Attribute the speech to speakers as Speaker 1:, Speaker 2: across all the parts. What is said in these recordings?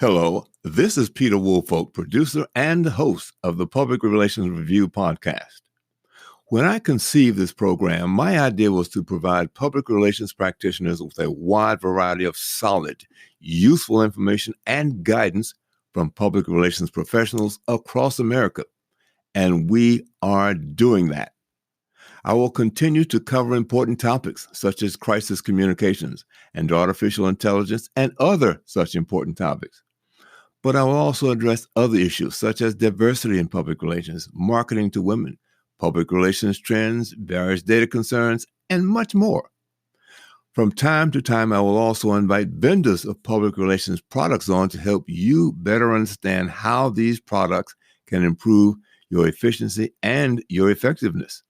Speaker 1: Hello, this is Peter Woolfolk, producer and host of the Public Relations Review podcast. When I conceived this program, my idea was to provide public relations practitioners with a wide variety of solid, useful information and guidance from public relations professionals across America. And we are doing that. I will continue to cover important topics such as crisis communications and artificial intelligence and other such important topics. But I will also address other issues such as diversity in public relations, marketing to women, public relations trends, various data concerns, and much more. From time to time, I will also invite vendors of public relations products on to help you better understand how these products can improve your efficiency and your effectiveness.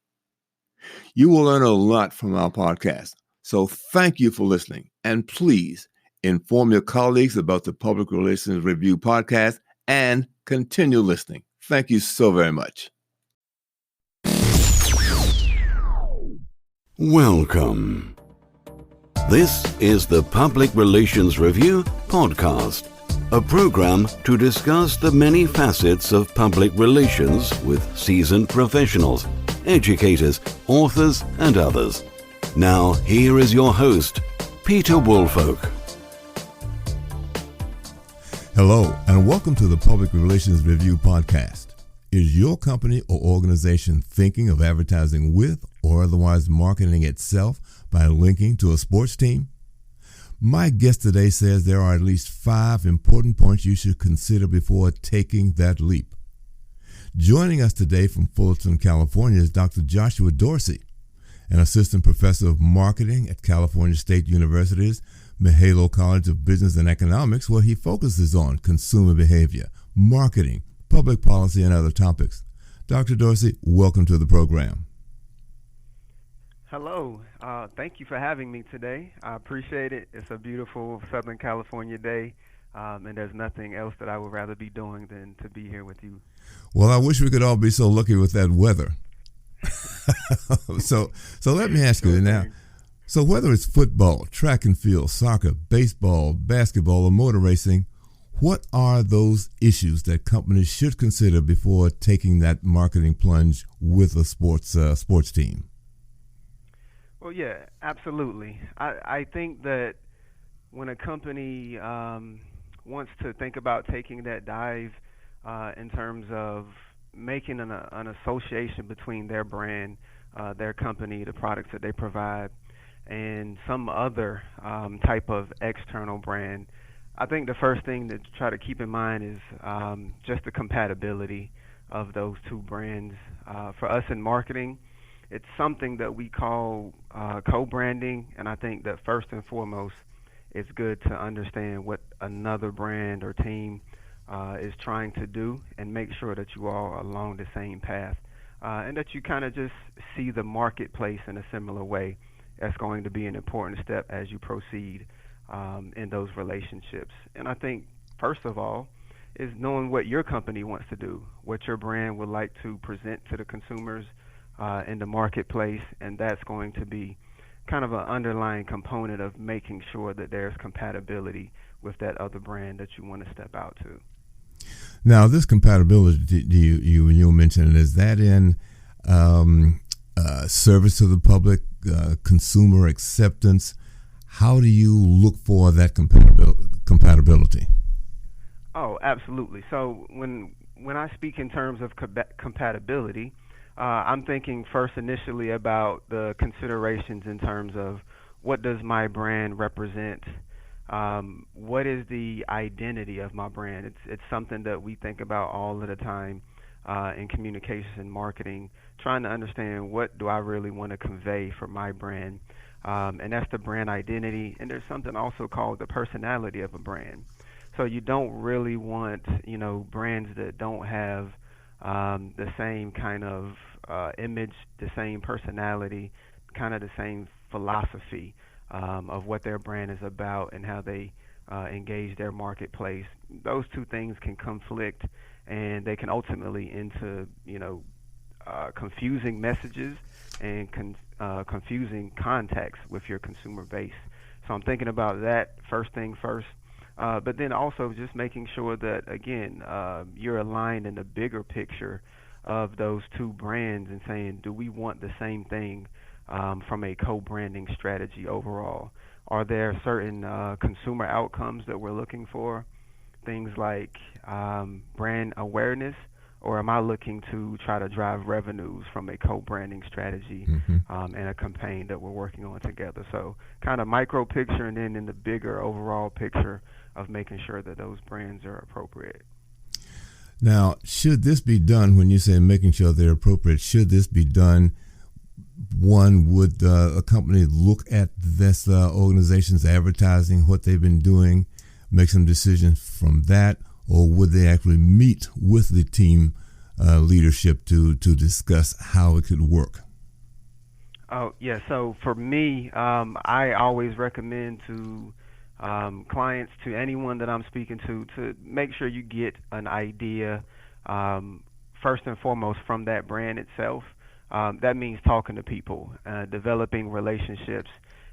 Speaker 1: You will learn a lot from our podcast, so thank you for listening, and please inform your colleagues about the Public Relations Review podcast and continue listening. Thank you so very much.
Speaker 2: Welcome. This is the Public Relations Review podcast, a program to discuss the many facets of public relations with seasoned professionals, educators, authors, and others. Now, here is your host, Peter Woolfolk.
Speaker 1: Hello, and welcome to the Public Relations Review podcast. Is your company or organization thinking of advertising with or otherwise marketing itself by linking to a sports team? My guest today says there are at least 5 important points you should consider before taking that leap. Joining us today from Fullerton, California is Dr. Joshua Dorsey, an assistant professor of marketing at California State University's Mahalo College of Business and Economics, where he focuses on consumer behavior, marketing, public policy, and other topics. Dr. Dorsey, welcome to the program.
Speaker 3: Hello. Thank you for having me today. I appreciate it. It's a beautiful Southern California day, and there's nothing else that I would rather be doing than to be here with you.
Speaker 1: Well, I wish we could all be so lucky with that weather. So let me ask you now. So whether it's football, track and field, soccer, baseball, basketball, or motor racing, what are those issues that companies should consider before taking that marketing plunge with a sports team?
Speaker 3: Well, yeah, absolutely. I think that when a company wants to think about taking that dive in terms of making an association between their brand, their company, the products that they provide, and some other type of external brand, I think the first thing to try to keep in mind is just the compatibility of those two brands. For us in marketing, it's something that we call co-branding, and I think that first and foremost, it's good to understand what another brand or team is trying to do and make sure that you all are along the same path and that you kind of just see the marketplace in a similar way. That's going to be an important step as you proceed in those relationships. And I think, first of all, is knowing what your company wants to do, what your brand would like to present to the consumers in the marketplace, and that's going to be kind of an underlying component of making sure that there's compatibility with that other brand that you want to step out to.
Speaker 1: Now, this compatibility you mentioned, is that in service to the public, consumer acceptance? How do you look for that compatibility?
Speaker 3: Oh, absolutely. So when I speak in terms of compatibility, I'm thinking first initially about the considerations in terms of what does my brand represent? What is the identity of my brand? It's something that we think about all of the time in communications and marketing, trying to understand what do I really want to convey for my brand. And that's the brand identity. And there's something also called the personality of a brand. So you don't really want, brands that don't have the same kind of image, the same personality, kind of the same philosophy of what their brand is about and how they engage their marketplace. Those two things can conflict, and they can ultimately into confusing messages and confusing context with your consumer base. So I'm thinking about that first thing first. But then also just making sure that, again, you're aligned in the bigger picture of those two brands and saying, do we want the same thing from a co-branding strategy overall? Are there certain consumer outcomes that we're looking for? Things like brand awareness, or am I looking to try to drive revenues from a co-branding strategy and a campaign that we're working on together? So kind of micro picture, and then in the bigger overall picture of making sure that those brands are appropriate.
Speaker 1: Now, should this be done, when you say making sure they're appropriate, should this be done, would a company look at this organization's advertising, what they've been doing, make some decisions from that, or would they actually meet with the team leadership to discuss how it could work?
Speaker 3: Oh, yeah. So for me, I always recommend to clients, to anyone that I'm speaking to make sure you get an idea, first and foremost, from that brand itself. That means talking to people, developing relationships.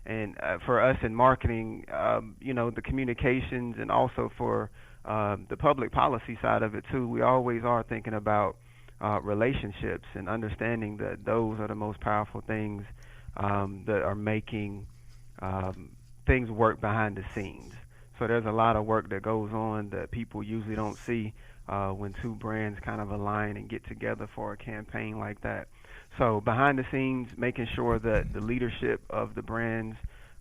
Speaker 3: And for us in marketing, the communications, and also for the public policy side of it too, we always are thinking about relationships and understanding that those are the most powerful things that are making things work behind the scenes. So there's a lot of work that goes on that people usually don't see when two brands kind of align and get together for a campaign like that. So behind the scenes, making sure that the leadership of the brands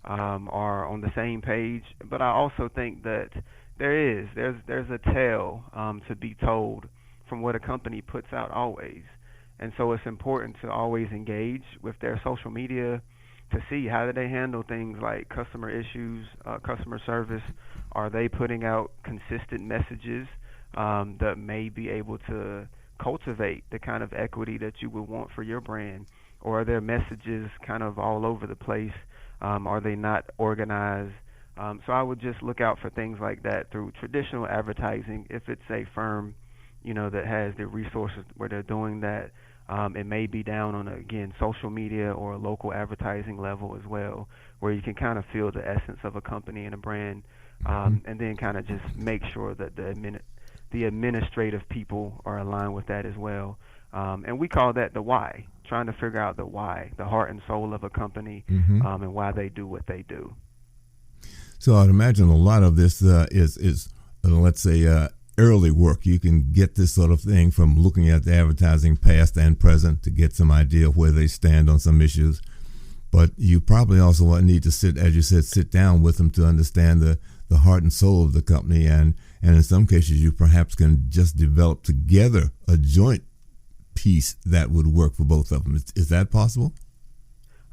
Speaker 3: are on the same page. But I also think that there's a tale to be told from what a company puts out always. And so it's important to always engage with their social media to see how do they handle things like customer issues, customer service. Are they putting out consistent messages that may be able to cultivate the kind of equity that you would want for your brand? Or are their messages kind of all over the place? Are they not organized? So I would just look out for things like that through traditional advertising. If it's a firm, that has the resources where they're doing that, it may be down on, again, social media or a local advertising level as well, where you can kind of feel the essence of a company and a brand, and then kind of just make sure that the administrative people are aligned with that as well. And we call that the why, trying to figure out the why, the heart and soul of a company, and why they do what they do.
Speaker 1: So I'd imagine a lot of this is let's say, early work. You can get this sort of thing from looking at the advertising past and present to get some idea of where they stand on some issues. But you probably also need to sit down with them to understand the heart and soul of the company. And in some cases, you perhaps can just develop together a joint piece that would work for both of them. Is that possible?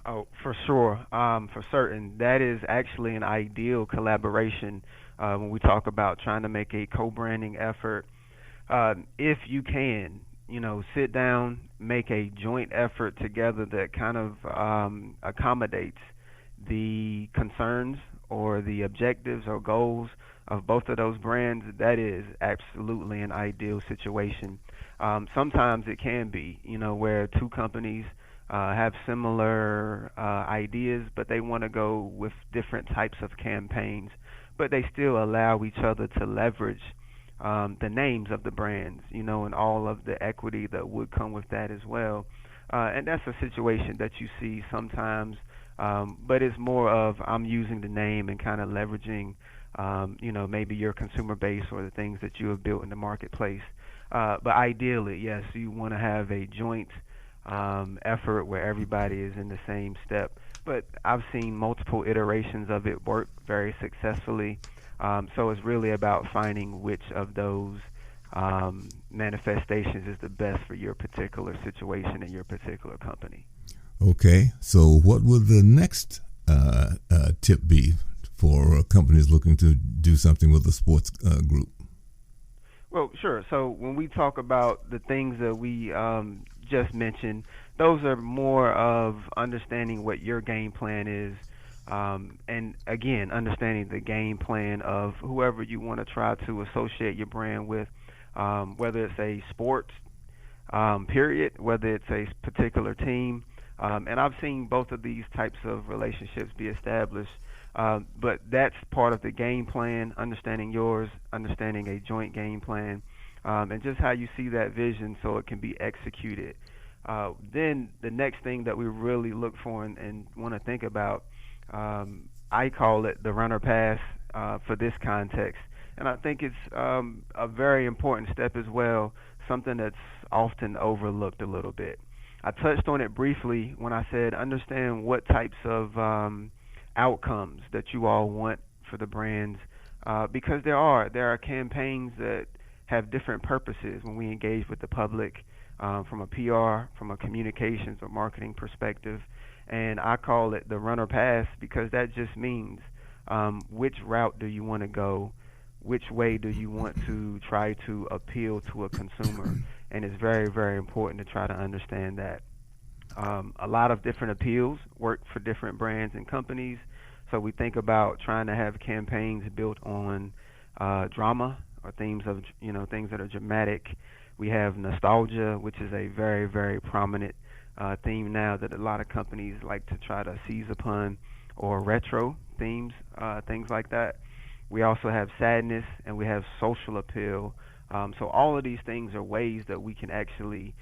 Speaker 3: Oh, for sure. For certain. That is actually an ideal collaboration when we talk about trying to make a co-branding effort. If you can, sit down, make a joint effort together that kind of accommodates the concerns or the objectives or goals of both of those brands, that is absolutely an ideal situation. Sometimes it can be, where two companies have similar ideas, but they want to go with different types of campaigns, but they still allow each other to leverage the names of the brands, and all of the equity that would come with that as well. And that's a situation that you see sometimes, but it's more of I'm using the name and kind of leveraging, maybe your consumer base or the things that you have built in the marketplace. But ideally, yes, you want to have a joint effort where everybody is in the same step. But I've seen multiple iterations of it work very successfully. So it's really about finding which of those manifestations is the best for your particular situation and your particular company.
Speaker 1: Okay, so what would the next tip be for companies looking to do something with a sports group?
Speaker 3: Well, sure. So when we talk about the things that we just mentioned, those are more of understanding what your game plan is, and again, understanding the game plan of whoever you want to try to associate your brand with, whether it's a sports period, whether it's a particular team. And I've seen both of these types of relationships be established But that's part of the game plan, understanding yours, understanding a joint game plan, and just how you see that vision so it can be executed. Then the next thing that we really look for and want to think about, I call it the runner pass for this context. And I think it's a very important step as well, something that's often overlooked a little bit. I touched on it briefly when I said understand what types of outcomes that you all want for the brands, because there are campaigns that have different purposes when we engage with the public, from a PR, from a communications or marketing perspective. And I call it the runner pass because that just means which route do you want to go, which way do you want to try to appeal to a consumer. And it's very, very important to try to understand that. A lot of different appeals work for different brands and companies. So we think about trying to have campaigns built on drama or themes of, things that are dramatic. We have nostalgia, which is a very, very prominent theme now that a lot of companies like to try to seize upon, or retro themes, things like that. We also have sadness, and we have social appeal. So all of these things are ways that we can actually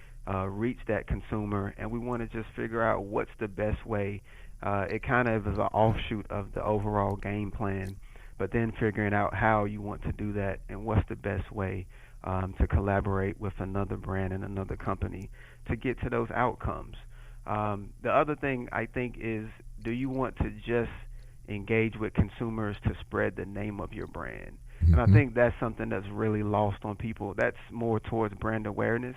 Speaker 3: reach that consumer, and we want to just figure out what's the best way. It kind of is an offshoot of the overall game plan, but then figuring out how you want to do that and what's the best way to collaborate with another brand and another company to get to those outcomes. The other thing I think is, do you want to just engage with consumers to spread the name of your brand? And I think that's something that's really lost on people. That's more towards brand awareness.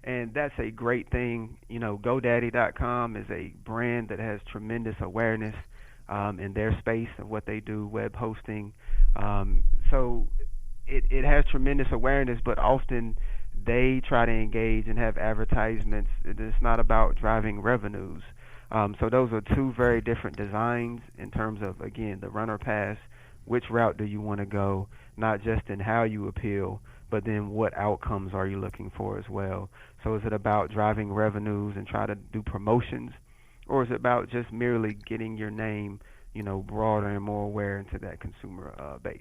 Speaker 3: And that's a great thing. GoDaddy.com is a brand that has tremendous awareness in their space of what they do, web hosting. So it has tremendous awareness, but often they try to engage and have advertisements. It's not about driving revenues. So those are two very different designs in terms of, again, the runner pass. Which route do you want to go, not just in how you appeal, but then what outcomes are you looking for as well? So is it about driving revenues and try to do promotions, or is it about just merely getting your name, broader and more aware into that consumer base?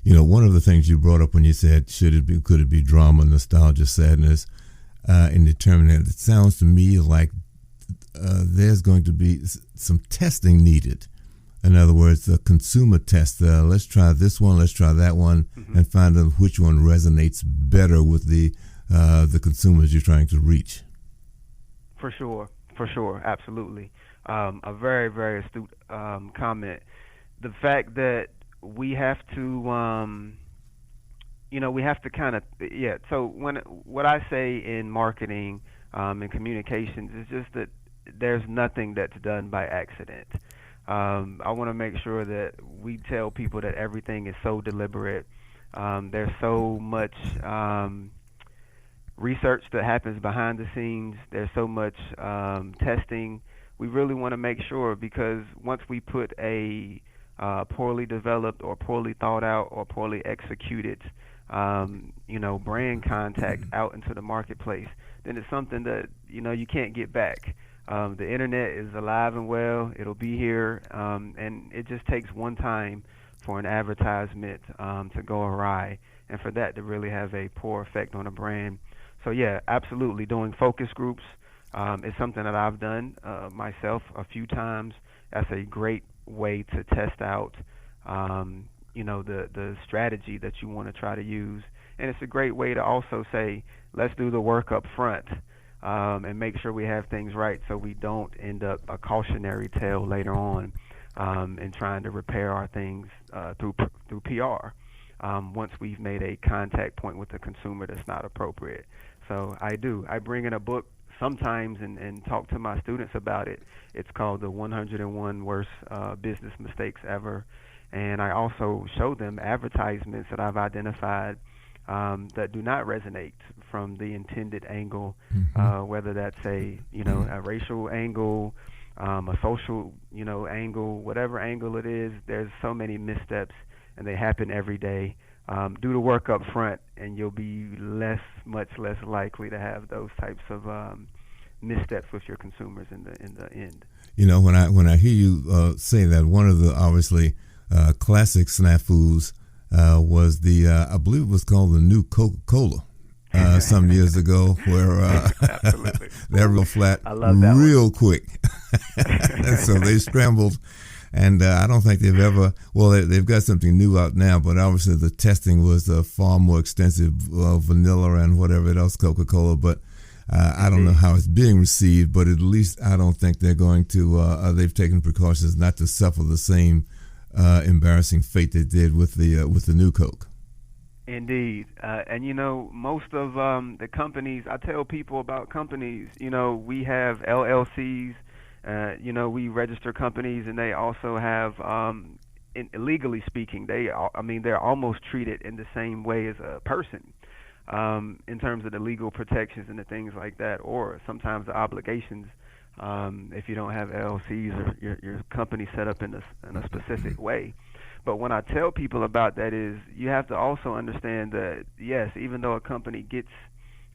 Speaker 1: One of the things you brought up when you said, could it be drama, nostalgia, sadness, in determining it sounds to me like there's going to be some testing needed. In other words, the consumer test, let's try this one, let's try that one, and find out which one resonates better with the consumers you're trying to reach. For
Speaker 3: sure, absolutely. A very, very astute comment. The fact that we have to, we have to kind of, so what I say in marketing and communications is just that there's nothing that's done by accident. I want to make sure that we tell people that everything is so deliberate. There's so much research that happens behind the scenes. There's so much testing. We really want to make sure, because once we put a poorly developed or poorly thought out or poorly executed brand contact out into the marketplace, then it's something that you can't get back. The internet is alive and well. It'll be here, and it just takes one time for an advertisement to go awry, and for that to really have a poor effect on a brand. So yeah, absolutely, doing focus groups is something that I've done myself a few times. That's a great way to test out the strategy that you want to try to use, and it's a great way to also say, let's do the work up front. And make sure we have things right so we don't end up a cautionary tale later on in trying to repair our things through PR once we've made a contact point with the consumer that's not appropriate. So I bring in a book sometimes and talk to my students about it. It's called The 101 Worst Business Mistakes Ever. And I also show them advertisements that I've identified that do not resonate from the intended angle, whether that's a racial angle, a social angle, whatever angle it is. There's so many missteps, and they happen every day. Do the work up front, and you'll be much less likely to have those types of missteps with your consumers in the end.
Speaker 1: When I hear you say that, one of the obviously classic snafus was I believe it was called the new Coca-Cola. Some years ago, where they're real flat,
Speaker 3: I love that
Speaker 1: real quick. And so they scrambled, and I don't think they've ever. Well, they've got something new out now, but obviously the testing was far more extensive, vanilla and whatever else, Coca-Cola. But I don't know how it's being received, but at least I don't think they're going to. They've taken precautions not to suffer the same embarrassing fate they did with the new Coke.
Speaker 3: Indeed. And most of the companies, I tell people about companies, we have LLCs, we register companies, and they also have, legally speaking, they're almost treated in the same way as a person, in terms of the legal protections and the things like that, or sometimes the obligations, if you don't have LLCs or your company set up in a specific way. But when I tell people about that is you have to also understand that, yes, even though a company gets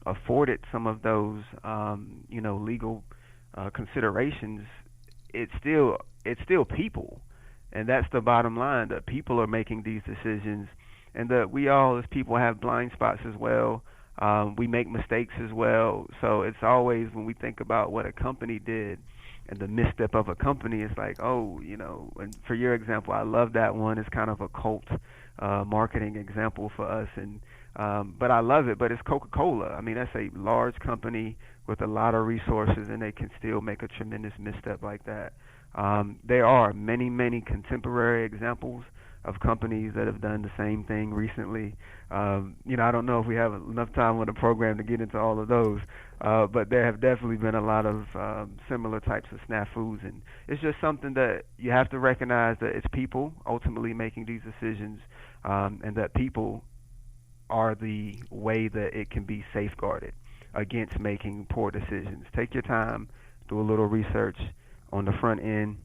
Speaker 3: afforded some of those, legal considerations, it's still people. And that's the bottom line, that people are making these decisions, and that we all as people have blind spots as well. We make mistakes as well. So it's always, when we think about what a company did, and the misstep of a company, is like, and for your example, I love that one. It's kind of a cult marketing example for us, and but I love it. But it's Coca-Cola. I mean, that's a large company with a lot of resources, and they can still make a tremendous misstep like that. There are many, many contemporary examples of companies that have done the same thing recently. I don't know if we have enough time on the program to get into all of those, but there have definitely been a lot of similar types of snafus, and it's just something that you have to recognize, that it's people ultimately making these decisions, and that people are the way that it can be safeguarded against making poor decisions. Take your time, do a little research on the front end.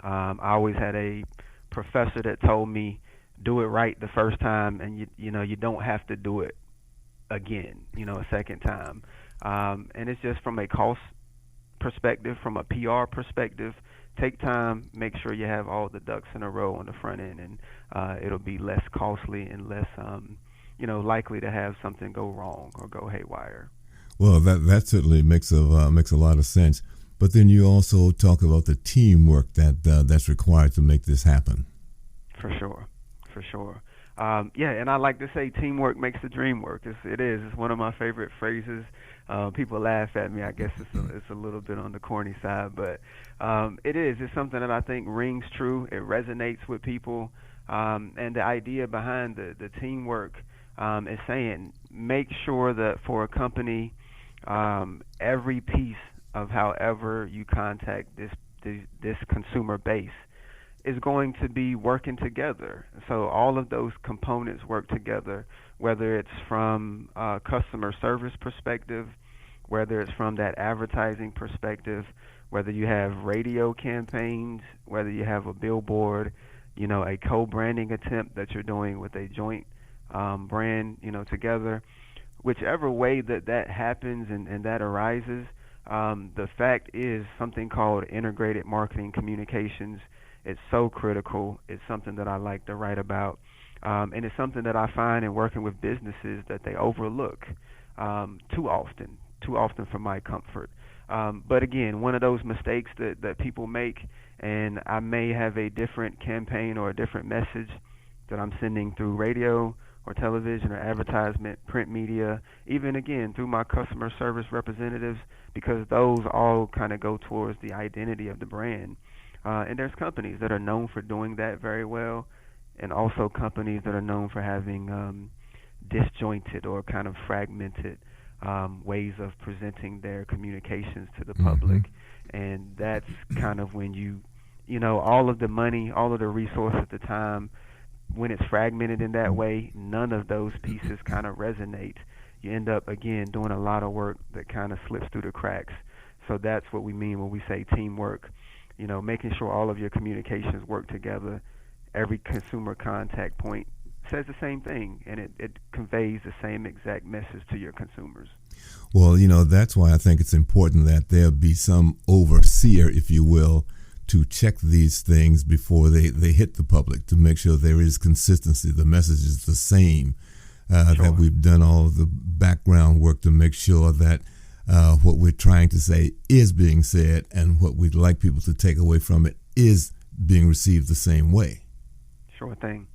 Speaker 3: I always had a professor that told me, do it right the first time, and you don't have to do it again, a second time. And it's just from a cost perspective, from a PR perspective, take time, make sure you have all the ducks in a row on the front end, and it'll be less costly and less likely to have something go wrong or go haywire.
Speaker 1: Well, that certainly makes a lot of sense. But then you also talk about the teamwork that's required to make this happen.
Speaker 3: For sure. And I like to say teamwork makes the dream work. It's one of my favorite phrases. People laugh at me. I guess it's a little bit on the corny side, but it is. It's something that I think rings true. It resonates with people. And the idea behind the teamwork is saying, make sure that for a company, every piece of however you contact this consumer base is going to be working together. So all of those components work together, whether it's from a customer service perspective, whether it's from that advertising perspective, whether you have radio campaigns, whether you have a billboard, a co-branding attempt that you're doing with a joint brand, together. Whichever way that happens and that arises, the fact is something called integrated marketing communications. It's so critical. It's something that I like to write about. And it's something that I find in working with businesses that they overlook too often for my comfort. But again, one of those mistakes that people make, and I may have a different campaign or a different message that I'm sending through radio or television or advertisement, print media, even again through my customer service representatives, because those all kind of go towards the identity of the brand. And there's companies that are known for doing that very well, and also companies that are known for having disjointed or kind of fragmented ways of presenting their communications to the public. And that's kind of when all of the money, all of the resources at the time, when it's fragmented in that way, none of those pieces kind of resonate. You end up, again, doing a lot of work that kind of slips through the cracks. So that's what we mean when we say teamwork. Making sure all of your communications work together. Every consumer contact point says the same thing, and it conveys the same exact message to your consumers.
Speaker 1: Well, that's why I think it's important that there be some overseer, if you will, to check these things before they hit the public, to make sure there is consistency, the message is the same, that we've done all of the background work to make sure that what we're trying to say is being said, and what we'd like people to take away from it is being received the same way.
Speaker 3: Sure thing.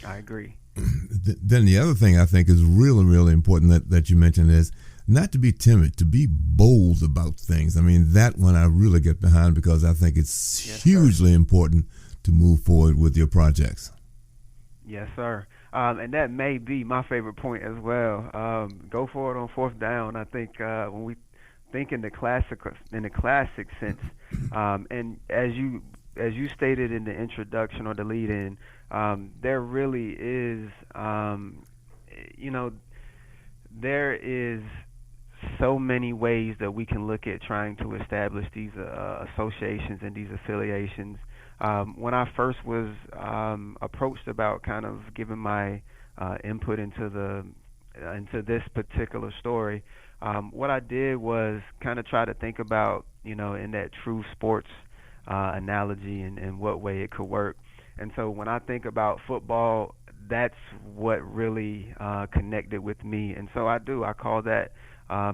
Speaker 3: I agree.
Speaker 1: Then the other thing I think is really, really important that you mentioned is not to be timid, to be bold about things. I mean, that one I really get behind, because I think it's hugely important to move forward with your projects.
Speaker 3: Yes, sir. And that may be my favorite point as well. Go for it on fourth down. I think when we think in the classic sense, and as you stated in the introduction or the lead-in, there really is, there is so many ways that we can look at trying to establish these associations and these affiliations. When I first was approached about kind of giving my input into this particular story, what I did was kind of try to think about, in that true sports analogy and what way it could work. And so when I think about football, that's what really connected with me. And so I call that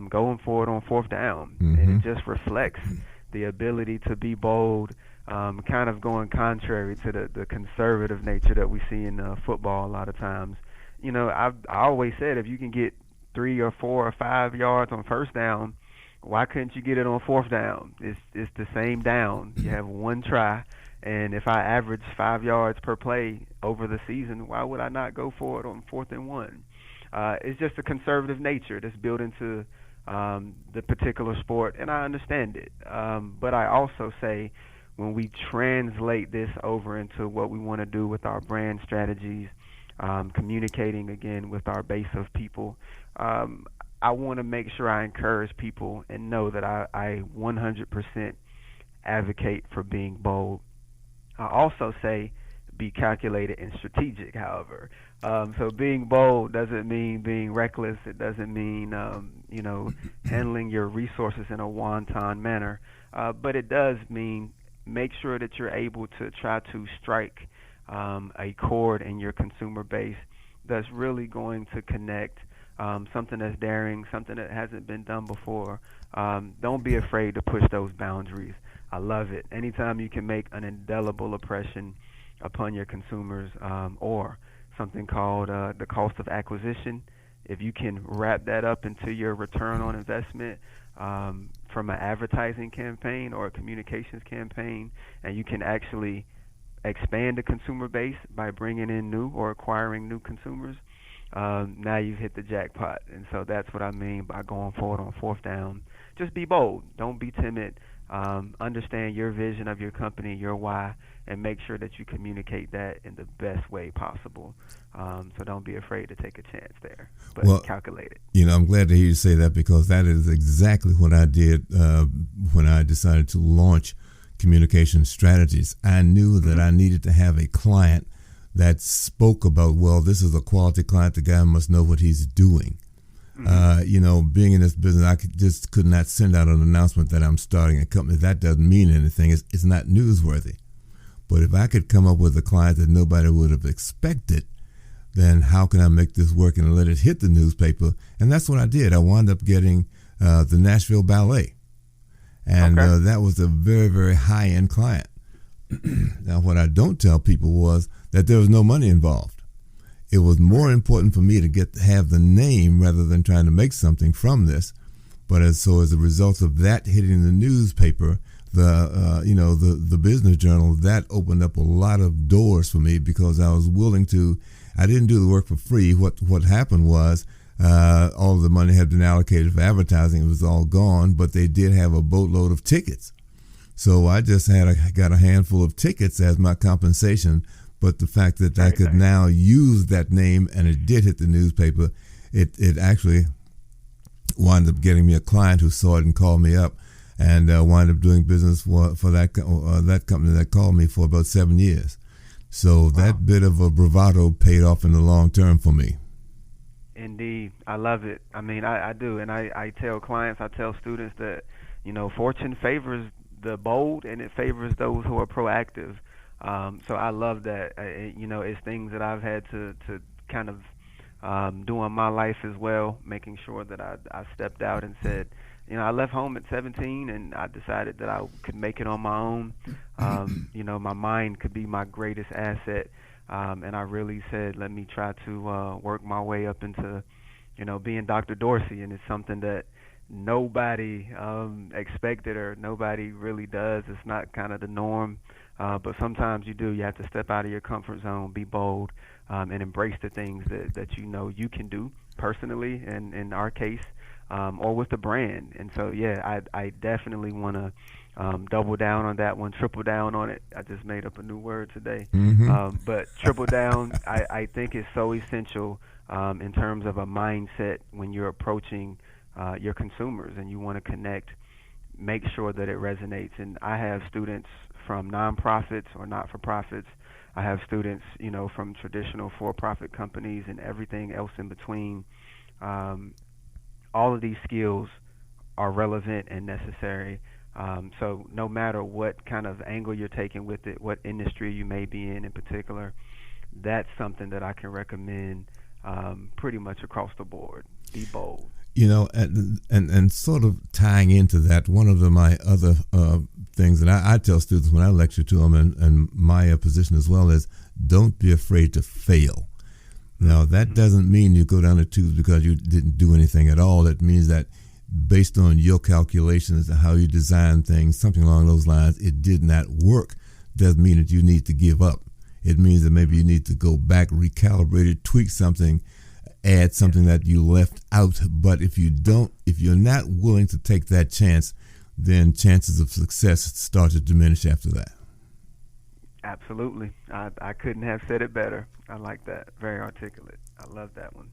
Speaker 3: going forward on fourth down. Mm-hmm. And it just reflects the ability to be bold, kind of going contrary to the conservative nature that we see in football a lot of times. I always said, if you can get 3 or 4 or 5 yards on first down, why couldn't you get it on fourth down? It's the same down. You have one try, and if I average 5 yards per play over the season, why would I not go for it on 4th and 1? It's just a conservative nature that's built into the particular sport, and I understand it. But I also say, when we translate this over into what we want to do with our brand strategies, communicating again with our base of people, I want to make sure I encourage people and know that I 100% advocate for being bold. I also say be calculated and strategic, however. So being bold doesn't mean being reckless. It doesn't mean, handling your resources in a wanton manner. But it does mean make sure that you're able to try to strike a chord in your consumer base that's really going to connect, something that's daring, something that hasn't been done before. Don't be afraid to push those boundaries. I love it. Anytime you can make an indelible impression upon your consumers, or something called the cost of acquisition, if you can wrap that up into your return on investment from an advertising campaign or a communications campaign, and you can actually expand the consumer base by bringing in new or acquiring new consumers, now you've hit the jackpot. And so that's what I mean by going forward on fourth down. Just be bold. Don't be timid. Understand your vision of your company, your why, and make sure that you communicate that in the best way possible. So don't be afraid to take a chance there, but calculate it.
Speaker 1: I'm glad to hear you say that, because that is exactly what I did when I decided to launch communication strategies. I knew that I needed to have a client that spoke about, well, this is a quality client. The guy must know what he's doing. Being in this business, I could not send out an announcement that I'm starting a company. That doesn't mean anything. It's not newsworthy. But if I could come up with a client that nobody would have expected, then how can I make this work and let it hit the newspaper? And that's what I did. I wound up getting the Nashville Ballet. And that was a very, very high-end client. Now, what I don't tell people was that there was no money involved. It was more important for me to have the name rather than trying to make something from this. But as a result of that hitting the newspaper, the business journal, that opened up a lot of doors for me, because I was willing to. I didn't do the work for free. What happened was all of the money had been allocated for advertising. It was all gone, but they did have a boatload of tickets. So I just got a handful of tickets as my compensation. But the fact that I could now use that name and it did hit the newspaper, it actually wound up getting me a client who saw it and called me up, and wound up doing business for that company that called me for about 7 years. So that bit of a bravado paid off in the long term for me.
Speaker 3: Indeed, I love it. I mean, I do, and I tell clients, I tell students that, fortune favors the bold and it favors those who are proactive. So I love that. It's things that I've had to kind of do in my life as well, making sure that I stepped out and said, I left home at 17 and I decided that I could make it on my own. My mind could be my greatest asset. And I really said, let me try to work my way up into, being Dr. Dorsey. And it's something that nobody expected or nobody really does. It's not kind of the norm. But sometimes you do. You have to step out of your comfort zone, be bold, and embrace the things that you can do personally, and in our case, or with the brand. And so, yeah, I definitely want to double down on that one, triple down on it. I just made up a new word today. But triple down, I think is so essential in terms of a mindset when you're approaching your consumers and you want to connect. Make sure that it resonates. And I have students from nonprofits or not-for-profits. I have students, from traditional for-profit companies and everything else in between. All of these skills are relevant and necessary. So no matter what kind of angle you're taking with it, what industry you may be in particular, that's something that I can recommend pretty much across the board. Be bold.
Speaker 1: And sort of tying into that, one of my other things that I tell students when I lecture to them, and my position as well, is don't be afraid to fail. Now, that doesn't mean you go down the tubes because you didn't do anything at all. It means that based on your calculations and how you design things, something along those lines, it did not work. Doesn't mean that you need to give up. It means that maybe you need to go back, recalibrate it, tweak something, add something that you left out. But if you're not willing to take that chance, then chances of success start to diminish after that.
Speaker 3: Absolutely. I couldn't have said it better. I like that. Very articulate. I love that one.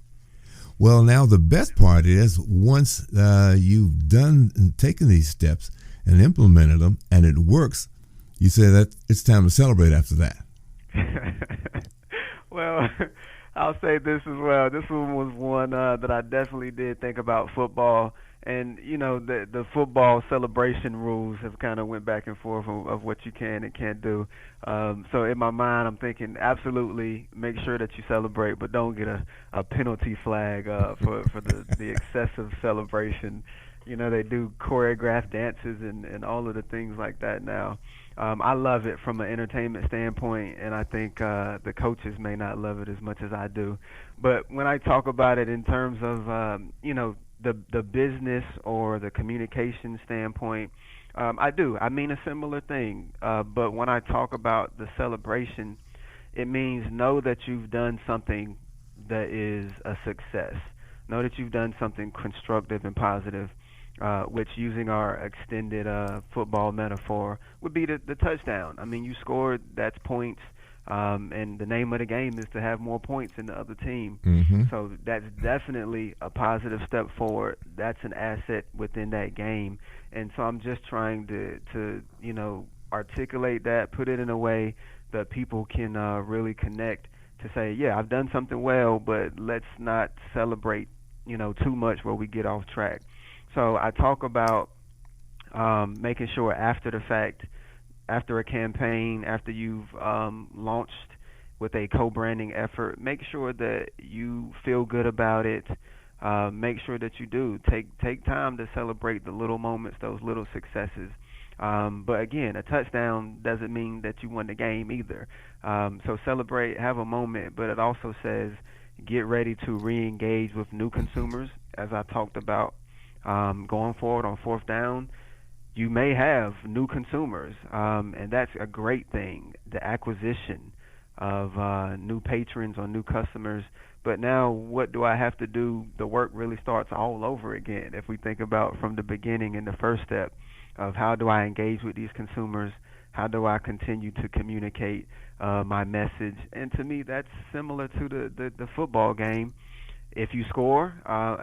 Speaker 1: Well, now the best part is once you've taken these steps and implemented them and it works, you say that it's time to celebrate after that.
Speaker 3: Well, I'll say this as well. This one was one that I definitely did think about football. And, the football celebration rules have kind of went back and forth of what you can and can't do. So in my mind, I'm thinking absolutely make sure that you celebrate, but don't get a penalty flag for the excessive celebration. They do choreographed dances and all of the things like that now. I love it from an entertainment standpoint, and I think the coaches may not love it as much as I do. But when I talk about it in terms of, the business or the communication standpoint, I mean a similar thing. But when I talk about the celebration, it means know that you've done something that is a success. Know that you've done something constructive and positive, which, using our extended football metaphor, would be the touchdown. I mean, you scored, that's points. And the name of the game is to have more points than the other team. So that's definitely a positive step forward. That's an asset within that game. And so I'm just trying to articulate that, put it in a way that people can really connect to say, yeah, I've done something well, but let's not celebrate, too much where we get off track. So I talk about making sure after the fact, after a campaign, after you've launched with a co-branding effort, make sure that you feel good about it. Make sure that you do take time to celebrate the little moments, those little successes. But again, a touchdown doesn't mean that you won the game either. So celebrate, have a moment, but it also says get ready to re-engage with new consumers, as I talked about going forward on fourth down. You may have new consumers, and that's a great thing, the acquisition of new patrons or new customers. But now what do I have to do? The work really starts all over again. If we think about from the beginning in the first step of how do I engage with these consumers, how do I continue to communicate my message? And to me, that's similar to the football game. If you score,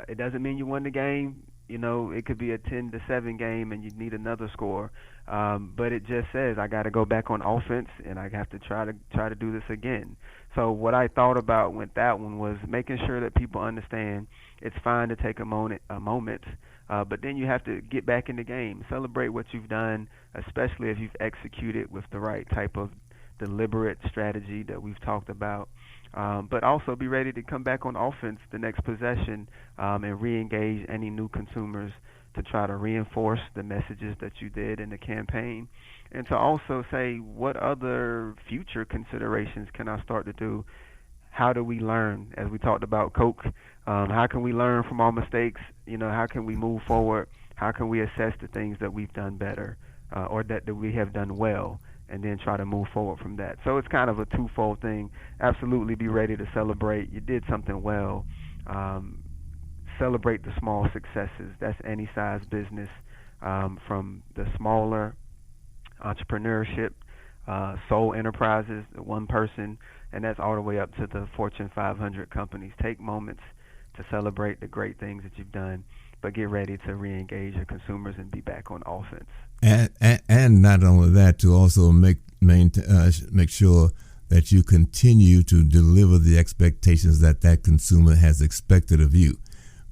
Speaker 3: it doesn't mean you won the game. It could be a 10-7 game and you need another score. But it just says I got to go back on offense, and I have to try to do this again. So what I thought about with that one was making sure that people understand it's fine to take a moment, but then you have to get back in the game, celebrate what you've done, especially if you've executed with the right type of deliberate strategy that we've talked about. But also be ready to come back on offense the next possession and re-engage any new consumers to try to reinforce the messages that you did in the campaign, and to also say what other future considerations can I start to do. How do we learn? As we talked about Coke, how can we learn from our mistakes? How can we move forward? How can we assess the things that we've done better or that we have done well, and then try to move forward from that? So it's kind of a twofold thing. Absolutely be ready to celebrate. You did something well. Celebrate the small successes. That's any size business, from the smaller entrepreneurship, sole enterprises, the one person, and that's all the way up to the Fortune 500 companies. Take moments to celebrate the great things that you've done, but get ready to re-engage your consumers and be back on offense.
Speaker 1: And not only that, to also make sure that you continue to deliver the expectations that consumer has expected of you.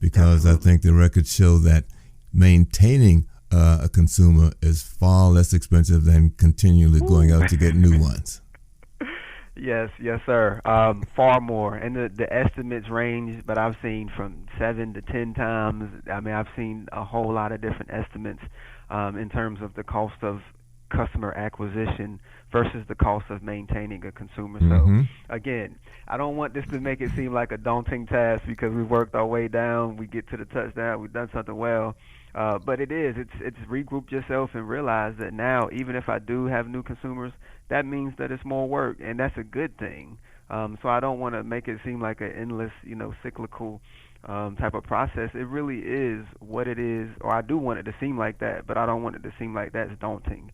Speaker 1: Because Absolutely. I think the records show that maintaining a consumer is far less expensive than continually going out to get new ones.
Speaker 3: Yes, sir. Far more. And the estimates range, but I've seen from 7 to 10 times. I mean, I've seen a whole lot of different estimates in terms of the cost of customer acquisition versus the cost of maintaining a consumer.
Speaker 1: Mm-hmm.
Speaker 3: So again, I don't want this to make it seem like a daunting task because we've worked our way down, we get to the touchdown, we've done something well, but it's regroup yourself and realize that now, even if I do have new consumers, that means that it's more work, and that's a good thing. So I don't want to make it seem like an endless, cyclical type of process. It really is what it is, or I do want it to seem like that, but I don't want it to seem like that's daunting,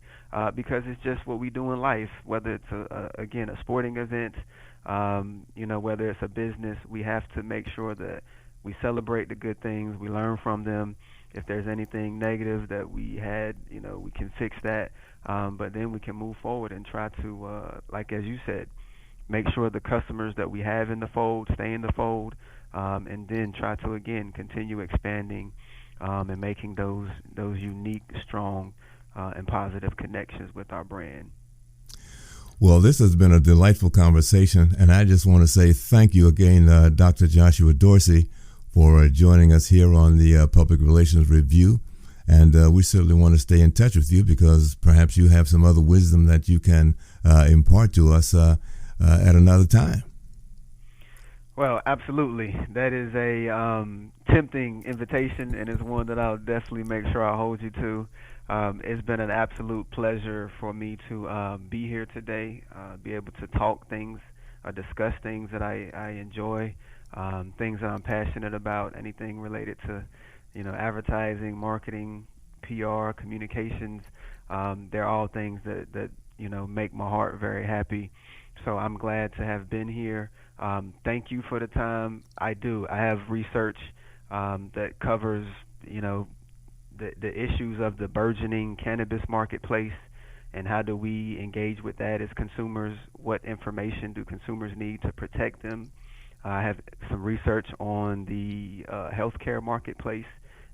Speaker 3: because it's just what we do in life, whether it's a sporting event, whether it's a business. We have to make sure that we celebrate the good things, we learn from them. If there's anything negative that we had, we can fix that, but then we can move forward and try to, like as you said, make sure the customers that we have in the fold stay in the fold, and then try to, again, continue expanding and making those unique, strong, and positive connections with our brand.
Speaker 1: Well, this has been a delightful conversation, and I just want to say thank you again, Dr. Joshua Dorsey, for joining us here on the Public Relations Review. And we certainly want to stay in touch with you because perhaps you have some other wisdom that you can impart to us at another time.
Speaker 3: Well, absolutely. That is a tempting invitation, and it's one that I'll definitely make sure I hold you to. It's been an absolute pleasure for me to be here today, be able to talk things, discuss things that I enjoy, things that I'm passionate about, anything related to, advertising, marketing, PR, communications. They're all things that make my heart very happy. So I'm glad to have been here. Thank you for the time. I have research that covers, the issues of the burgeoning cannabis marketplace and how do we engage with that as consumers. What information do consumers need to protect them? I have some research on the healthcare marketplace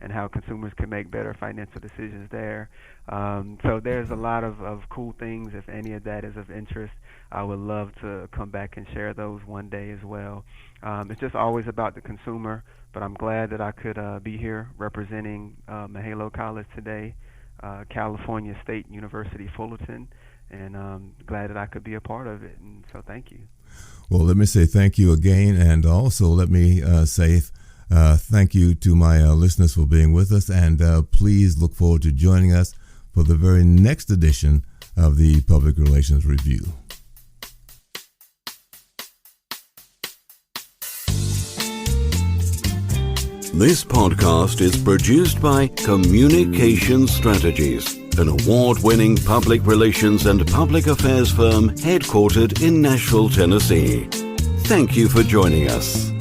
Speaker 3: and how consumers can make better financial decisions there. So there's a lot of cool things. If any of that is of interest, I would love to come back and share those one day as well. It's just always about the consumer, but I'm glad that I could be here representing Mahalo College today, California State University Fullerton, and glad that I could be a part of it. And so thank you.
Speaker 1: Well, let me say thank you again, and also let me say thank you to my listeners for being with us, and please look forward to joining us for the very next edition of the Public Relations Review.
Speaker 2: This podcast is produced by Communication Strategies, an award-winning public relations and public affairs firm headquartered in Nashville, Tennessee. Thank you for joining us.